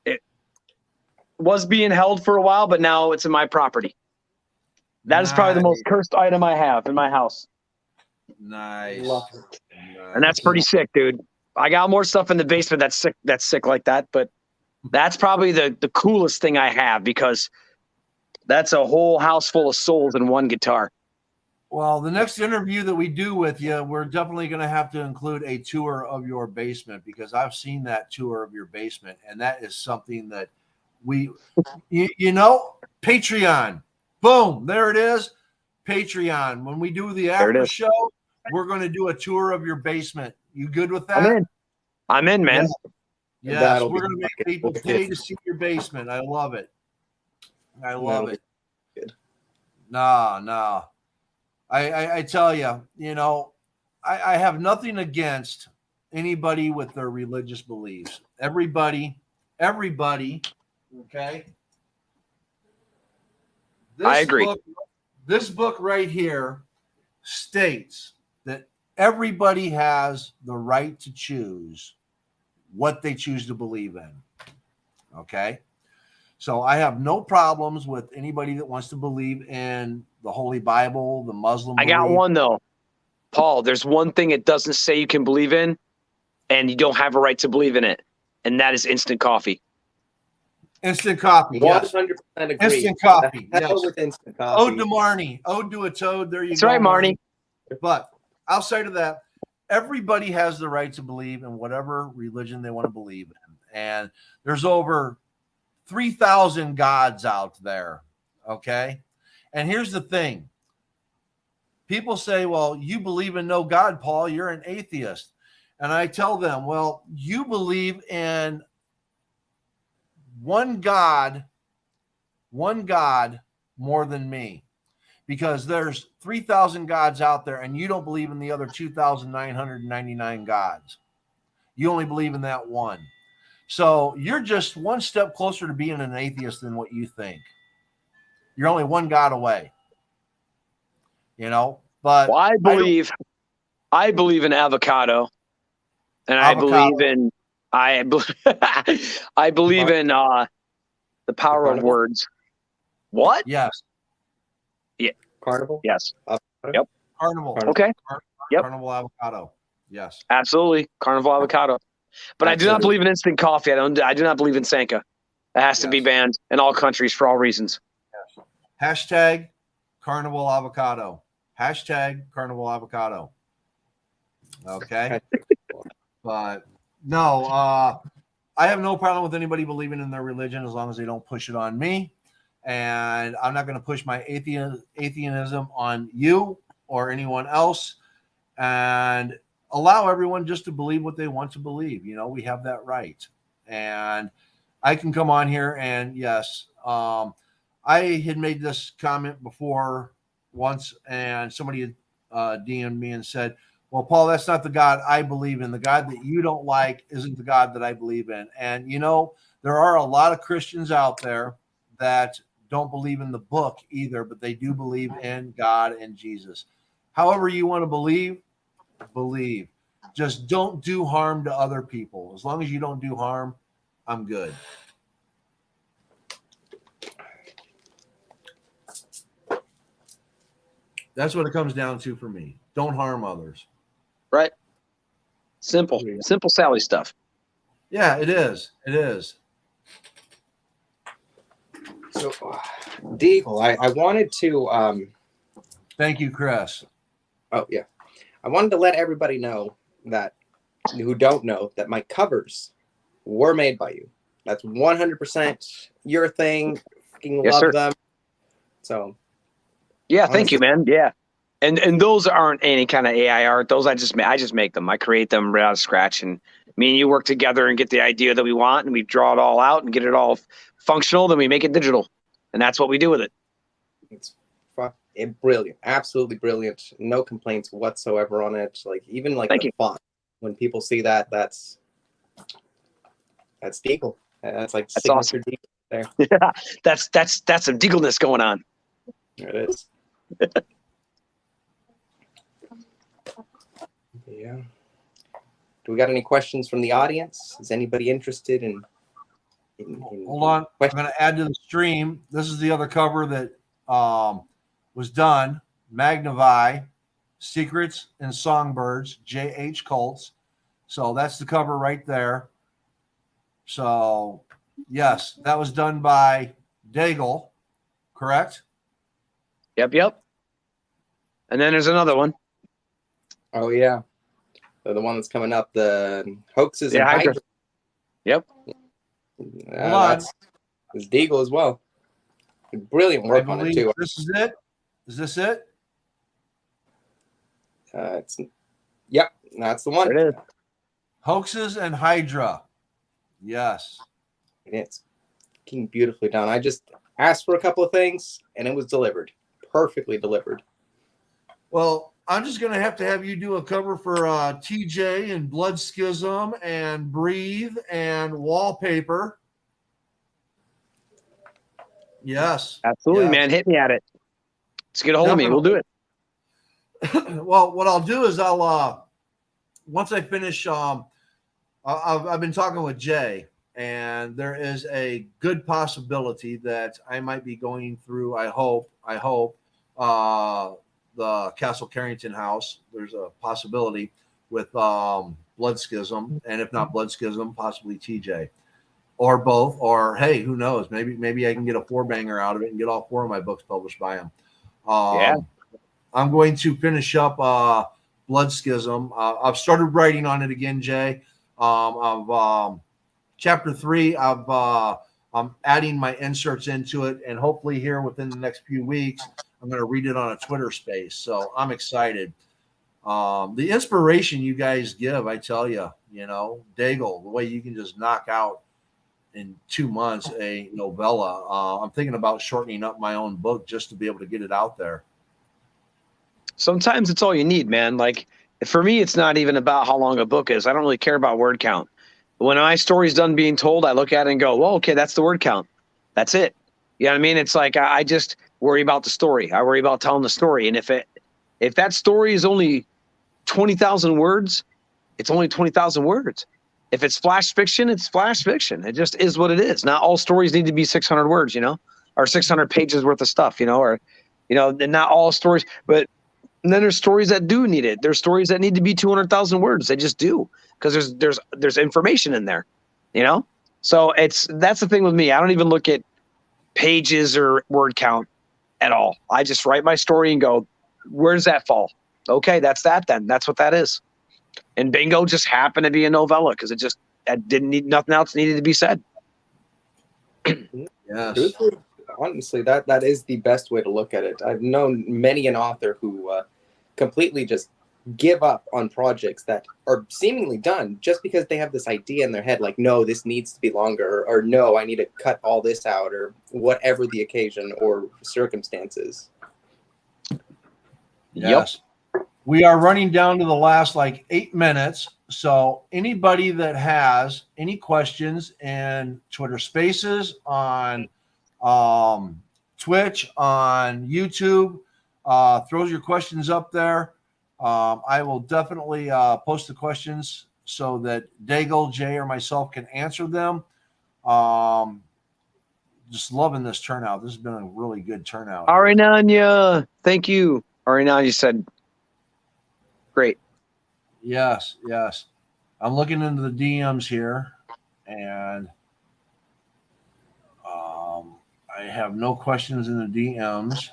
It was being held for a while, but now it's in my property. That is probably the most cursed item I have in my house. Nice. And that's pretty sick, dude. I got more stuff in the basement that's sick like that, but that's probably the coolest thing I have because that's a whole house full of souls in one guitar. Well, the next interview that we do with you, we're definitely going to have to include a tour of your basement because I've seen that tour of your basement, and that is something that you know, Patreon. Boom, there it is. Patreon. When we do the after show, we're going to do a tour of your basement. You good with that? I'm in, man. Yes, we're going to make people pay to see your basement. I love it. I love it. Good. No. I tell you, you know, I have nothing against anybody with their religious beliefs. Everybody, okay? I agree. This book right here states that everybody has the right to choose what they choose to believe in. Okay? So I have no problems with anybody that wants to believe in the Holy Bible, the Muslim belief. I got one, though. Paul, there's one thing it doesn't say you can believe in, and you don't have a right to believe in it, and that is instant coffee. Instant coffee, 100% agree. Instant coffee, yes. with instant coffee. Ode to Marnie. Ode to a toad. There you That's go. That's right, Marnie. But outside of that, everybody has the right to believe in whatever religion they want to believe in. And there's over 3,000 gods out there, okay? And here's the thing. People say, well, you believe in no God, Paul. You're an atheist. And I tell them, well, you believe in one God more than me. Because there's 3,000 gods out there, and you don't believe in the other 2,999 gods. You only believe in that one. So you're just one step closer to being an atheist than what you think. You're only one God away. But Well, I believe in avocado, and avocado. I believe in the power of Carnival? words. What? Yes. Carnival? Yes. Avocado? Yep. Carnival. Okay. Yep. Carnival avocado. Yes. Absolutely. Carnival avocado. But I do not believe in instant coffee. I do not believe in Sanka. It has to be banned in all countries for all reasons. Yes. Hashtag Carnival avocado. Hashtag Carnival avocado. Okay. But no, I have no problem with anybody believing in their religion as long as they don't push it on me. And I'm not going to push my atheism on you or anyone else. And allow everyone just to believe what they want to believe. We have that right. And I can come on here and yes, I had made this comment before once, and somebody had DM'd me and said, well, Paul, that's not the God I believe in. The God that you don't like isn't the God that I believe in. And, there are a lot of Christians out there that don't believe in the book either, but they do believe in God and Jesus. However you want to believe. Just don't do harm to other people. As long as you don't do harm, I'm good. That's what it comes down to for me. Don't harm others. Right. Simple Sally stuff. Yeah, it is. It is. So, Daegal, I wanted to. Thank you, Chris. Oh, yeah. I wanted to let everybody know that, who don't know, that my covers were made by you. That's 100% your thing. Fucking Yes, love sir. them. So. Yeah, thank you, man. Yeah. And those aren't any kind of AI art. Those I just make them. I create them right out of scratch, and me and you work together and get the idea that we want, and we draw it all out and get it all functional. Then we make it digital, and that's what we do with it. It's brilliant, absolutely brilliant. No complaints whatsoever on it. Like even like the font. When people see that, that's Daegal. That's like that's signature awesome. Daegal there. Yeah, that's some Deagalness going on. There it is. Yeah. Do we got any questions from the audience? Is anybody interested in Hold on. I'm going to add to the stream. This is the other cover that was done. Magnify, Secrets and Songbirds, J.H. Colts. So that's the cover right there. So, yes, that was done by Daegal, correct? Yep. And then there's another one. Oh, yeah. The one that's coming up, the hoaxes and Hydra. Yep. That's Daegal as well. Brilliant work on it, too. This is it? Is this it? Yep, that's the one. There it is. Hoaxes and Hydra. Yes. It's beautifully done. I just asked for a couple of things, and it was delivered. Perfectly delivered. Well, I'm just going to have you do a cover for TJ and Blood Schism and Breathe and Wallpaper. Yes. Absolutely, man. Hit me at it. Let's get a hold of me. We'll do it. Well, what I'll do is once I finish, I've been talking with Jay, and there is a good possibility that I might be going through, I hope, the Castle Carrington house. There's a possibility with Blood Schism, and if not Blood Schism, possibly TJ, or both, or hey, who knows? Maybe I can get a 4-banger out of it and get all 4 of my books published by him. I'm going to finish up Blood Schism. I've started writing on it again, Jay. Chapter 3, I'm adding my inserts into it, and hopefully here within the next few weeks, I'm going to read it on a Twitter space. So I'm excited. The inspiration you guys give, I tell you, Daegal, the way you can just knock out in 2 months a novella. I'm thinking about shortening up my own book just to be able to get it out there. Sometimes it's all you need, man. Like For me, it's not even about how long a book is. I don't really care about word count. When my story's done being told, I look at it and go, well, okay, that's the word count. That's it. You know what I mean? It's like I just worry about the story. I worry about telling the story. And if that story is only 20,000 words, it's only 20,000 words. If it's flash fiction, it's flash fiction. It just is what it is. Not all stories need to be 600 words, or 600 pages worth of stuff, or, not all stories. But and then there's stories that do need it. There's stories that need to be 200,000 words. They just do, because there's information in there, So that's the thing with me. I don't even look at pages or word count at all. I just write my story and go, where does that fall? Okay, that's that then. That's what that is. And bingo just happened to be a novella because it didn't need, nothing else needed to be said. Yes. Truthfully, honestly, that is the best way to look at it. I've known many an author who completely just give up on projects that are seemingly done just because they have this idea in their head, like, no, this needs to be longer, or no, I need to cut all this out, or whatever the occasion or circumstances. Yes. Yep. We are running down to the last 8 minutes. So anybody that has any questions in Twitter Spaces, on Twitch, on YouTube, throws your questions up there. I will definitely post the questions so that Daegal, Jay, or myself can answer them. Just loving this turnout. This has been a really good turnout. Arinanya, thank you. Arinanya said, great. Yes. I'm looking into the DMs here, and I have no questions in the DMs.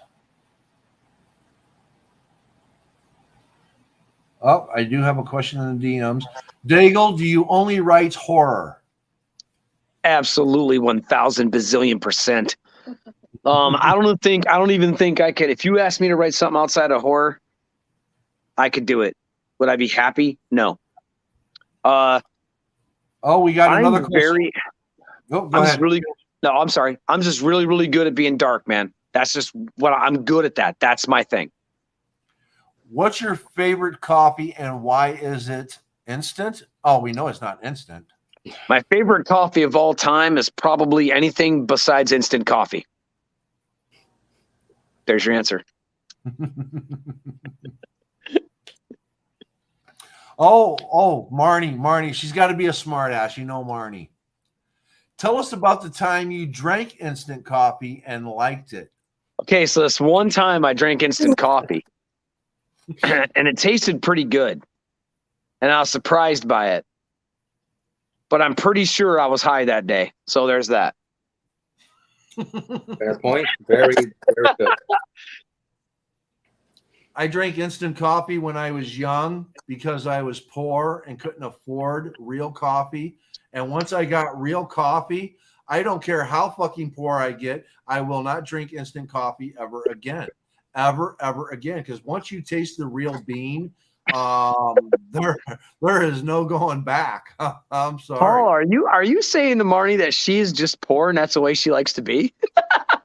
Oh, I do have a question in the DMs. Daegal, do you only write horror? Absolutely, 1,000 bazillion %. I don't even think I could. If you asked me to write something outside of horror, I could do it. Would I be happy? No. We got another question. Go ahead. I'm sorry. I'm just really, really good at being dark, man. That's just what I'm good at. That's my thing. What's your favorite coffee and why is it instant? Oh, we know it's not instant. My favorite coffee of all time is probably anything besides instant coffee. There's your answer. Marnie. She's got to be a smart ass. Marnie. Tell us about the time you drank instant coffee and liked it. Okay, so this one time I drank instant coffee and it tasted pretty good. And I was surprised by it. But I'm pretty sure I was high that day. So there's that. Fair point. Very, very good. I drank instant coffee when I was young because I was poor and couldn't afford real coffee. And once I got real coffee, I don't care how fucking poor I get, I will not drink instant coffee ever again. Ever again. Because once you taste the real bean, there is no going back. I'm sorry. Paul, are you saying to Marnie that she's just poor and that's the way she likes to be?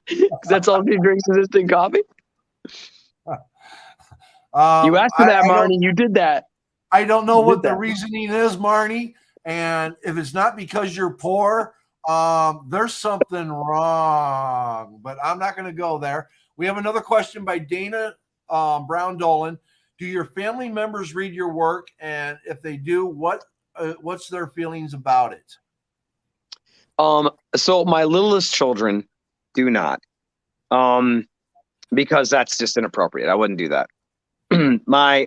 Because that's all she drinks is instant coffee? You asked for that, Marnie. You did that. I don't know what the reasoning is, Marnie. And if it's not because you're poor, there's something wrong. But I'm not going to go there. We have another question by Dana Brown Dolan. Do your family members read your work? And if they do, what's their feelings about it? So my littlest children do not, because that's just inappropriate. I wouldn't do that. My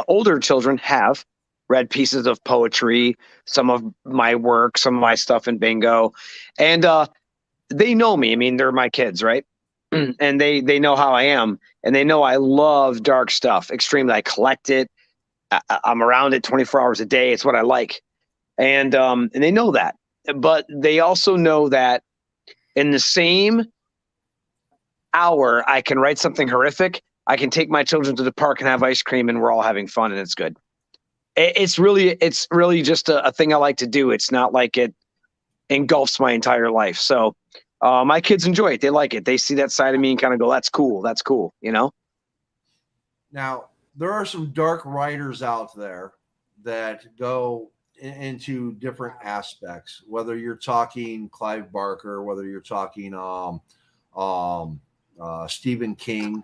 older children have read pieces of poetry, some of my work, some of my stuff in bingo, and they know me. I mean, they're my kids, right? And they know how I am, and they know I love dark stuff extremely. I collect it. I'm around it 24 hours a day. It's what I like, and they know that. But they also know that in the same hour, I can write something horrific. I can take my children to the park and have ice cream, and we're all having fun, and it's good. It's really just a thing I like to do. It's not like it engulfs my entire life. So my kids enjoy it. They like it. They see that side of me and kind of go, that's cool. That's cool. Now, there are some dark writers out there that go into different aspects, whether you're talking Clive Barker, whether you're talking Stephen King,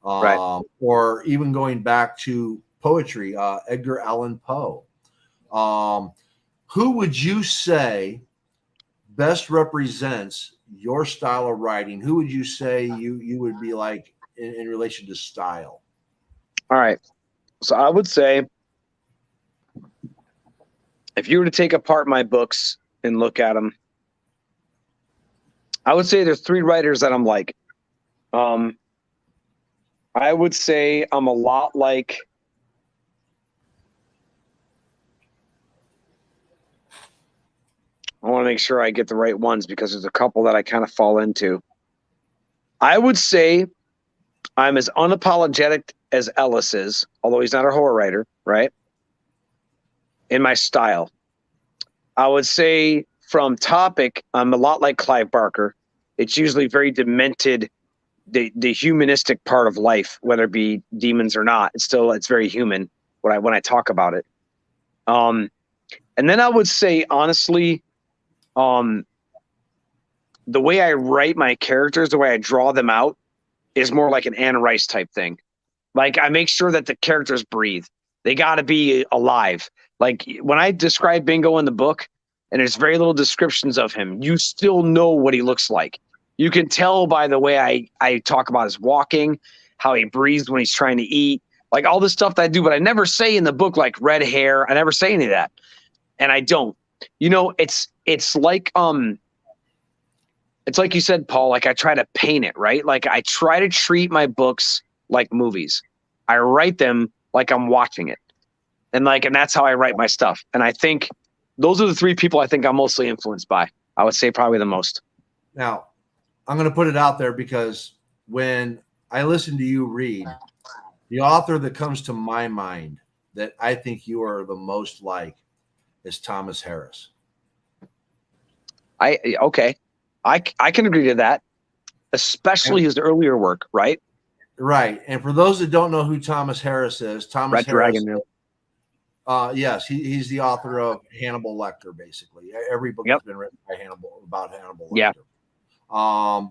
Right. or even going back to poetry, Edgar Allan Poe. Who would you say best represents your style of writing? Who would you say you would be like in relation to style? All right. So I would say if you were to take apart my books and look at them, I would say there's 3 writers that I'm like. I would say I'm a lot like I want to make sure I get the right ones because there's a couple that I kind of fall into. I would say I'm as unapologetic as Ellis is, although he's not a horror writer, right? In my style. I would say from topic, I'm a lot like Clive Barker. It's usually very demented, the humanistic part of life, whether it be demons or not. It's very human when I talk about it. And then I would say, honestly, the way I write my characters, the way I draw them out is more like an Anne Rice type thing. Like I make sure that the characters breathe. They got to be alive. Like when I describe Bingo in the book and there's very little descriptions of him, you still know what he looks like. You can tell by the way I talk about his walking, how he breathes when he's trying to eat, like all the stuff that I do, but I never say in the book, like red hair. I never say any of that. And I don't, it's like you said, Paul, like I try to paint it, right? Like I try to treat my books like movies. I write them like I'm watching it. And that's how I write my stuff. And I think those are the 3 people I think I'm mostly influenced by. I would say probably the most. Now, I'm going to put it out there because when I listen to you read, the author that comes to my mind that I think you are the most like is Thomas Harris. Okay. I can agree to that, especially his earlier work, right? Right. And for those that don't know who Thomas Harris is, Thomas Red Harris, Dragon. yes, he's the author of Hannibal Lecter, basically. Every book has been written by about Hannibal Lecter. Yeah.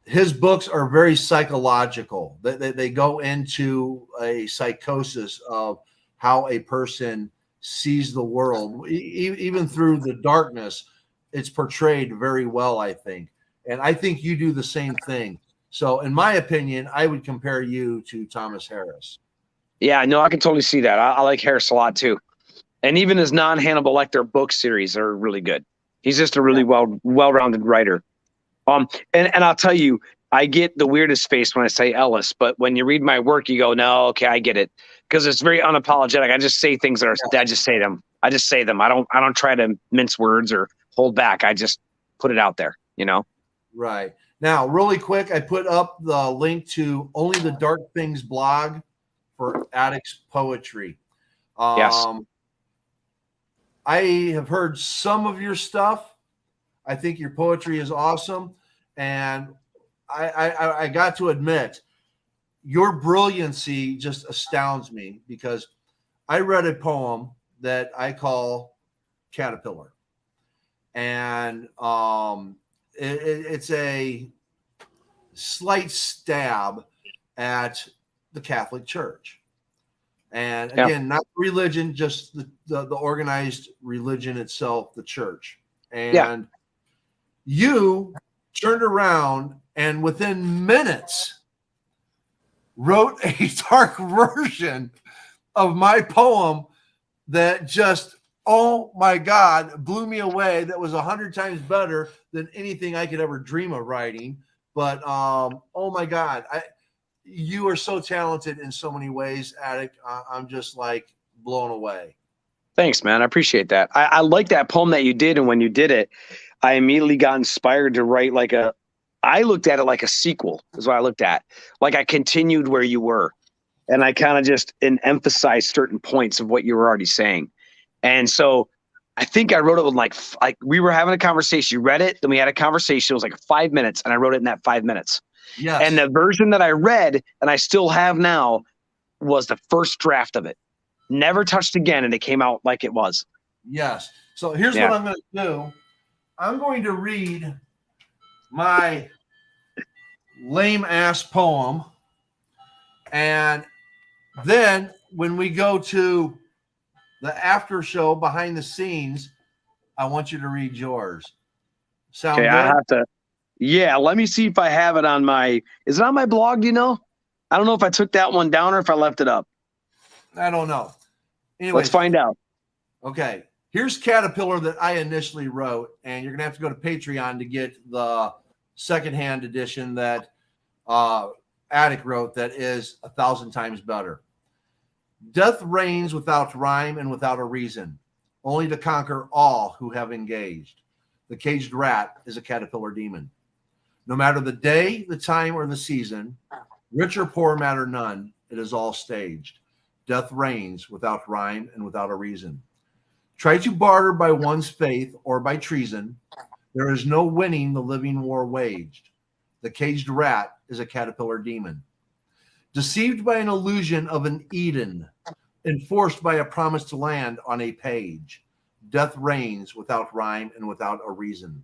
His books are very psychological. They go into a psychosis of how a person sees the world. Even through the darkness, it's portrayed very well, I think. And I think you do the same thing. So in my opinion, I would compare you to Thomas Harris. Yeah, no, I can totally see that. I like Harris a lot too. And even his non-Hannibal Lecter book series are really good. He's just a really well-rounded writer. And I'll tell you, I get the weirdest face when I say Ellis, but when you read my work, you go, no, okay, I get it. Because it's very unapologetic. I just say things I just say them. I just say them. I don't try to mince words or hold back. I just put it out there, Right. Now, really quick, I put up the link to Only the Dark Things blog for Addicts Poetry. Yes. I have heard some of your stuff. I think your poetry is awesome. And I got to admit, your brilliancy just astounds me because I read a poem that I call Caterpillar. And it's a slight stab at the Catholic Church. And again, not religion, just the organized religion itself, the church. And you turned around and within minutes wrote a dark version of my poem that just, oh my God, blew me away. That was 100 times better than anything I could ever dream of writing. But oh my God, you are so talented in so many ways, Attic. I'm just like blown away. Thanks, man. I appreciate that. I like that poem that you did. And when you did it, I immediately got inspired to write I looked at it like a sequel is what I looked at. Like I continued where you were. And I kind of just emphasized certain points of what you were already saying. And so I think I wrote it with like we were having a conversation. You read it, then we had a conversation. It was like 5 minutes, and I wrote it in that 5 minutes. Yes. And the version that I read, and I still have now, was the first draft of it. Never touched again, and it came out like it was. Yes. So here's Yeah. what I'm going to do. I'm going to read my lame ass poem, and then when we go to the after show behind the scenes, I want you to read yours. Sound Okay, good? I have to. Yeah, let me see if I have it on my. Is it on my blog? Do you know? I don't know if I took that one down or if I left it up. I don't know. Anyways, Let's find out. Okay. Here's Caterpillar that I initially wrote, and you're gonna have to go to Patreon to get the secondhand edition that Attic wrote. That is 1,000 times better. Death reigns without rhyme and without a reason, only to conquer all who have engaged. The caged rat is a caterpillar demon. No matter the day, the time, or the season, rich or poor matter none, it is all staged. Death reigns without rhyme and without a reason. Try to barter by one's faith or by treason. There is no winning the living war waged. The caged rat is a caterpillar demon. Deceived by an illusion of an Eden, enforced by a promised land on a page, death reigns without rhyme and without a reason.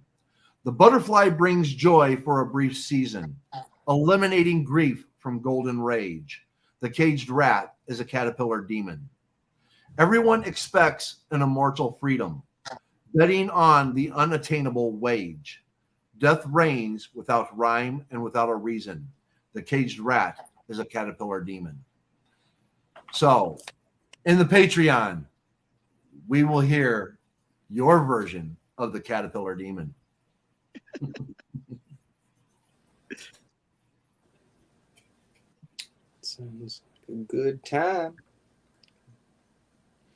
The butterfly brings joy for a brief season, eliminating grief from golden rage. The caged rat is a caterpillar demon. Everyone expects an immortal freedom, betting on the unattainable wage. Death reigns without rhyme and without a reason. The caged rat is a caterpillar demon. So, in the Patreon, we will hear your version of the caterpillar demon. Sounds like a good time.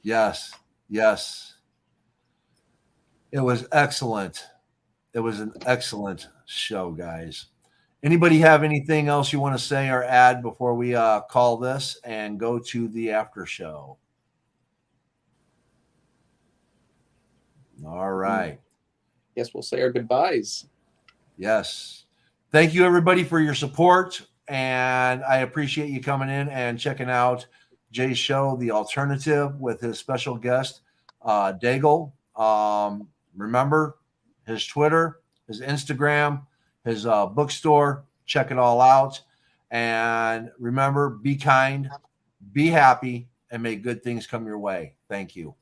Yes, yes. It was excellent. It was an excellent show, guys. Anybody have anything else you want to say or add before we call this and go to the after show? All right. Guess we'll say our goodbyes. Yes. Thank you, everybody, for your support. And I appreciate you coming in and checking out Jay's show, The Alternative, with his special guest, Daegal. Remember his Twitter, his Instagram, his bookstore. Check it all out. And remember, be kind, be happy, and may good things come your way. Thank you.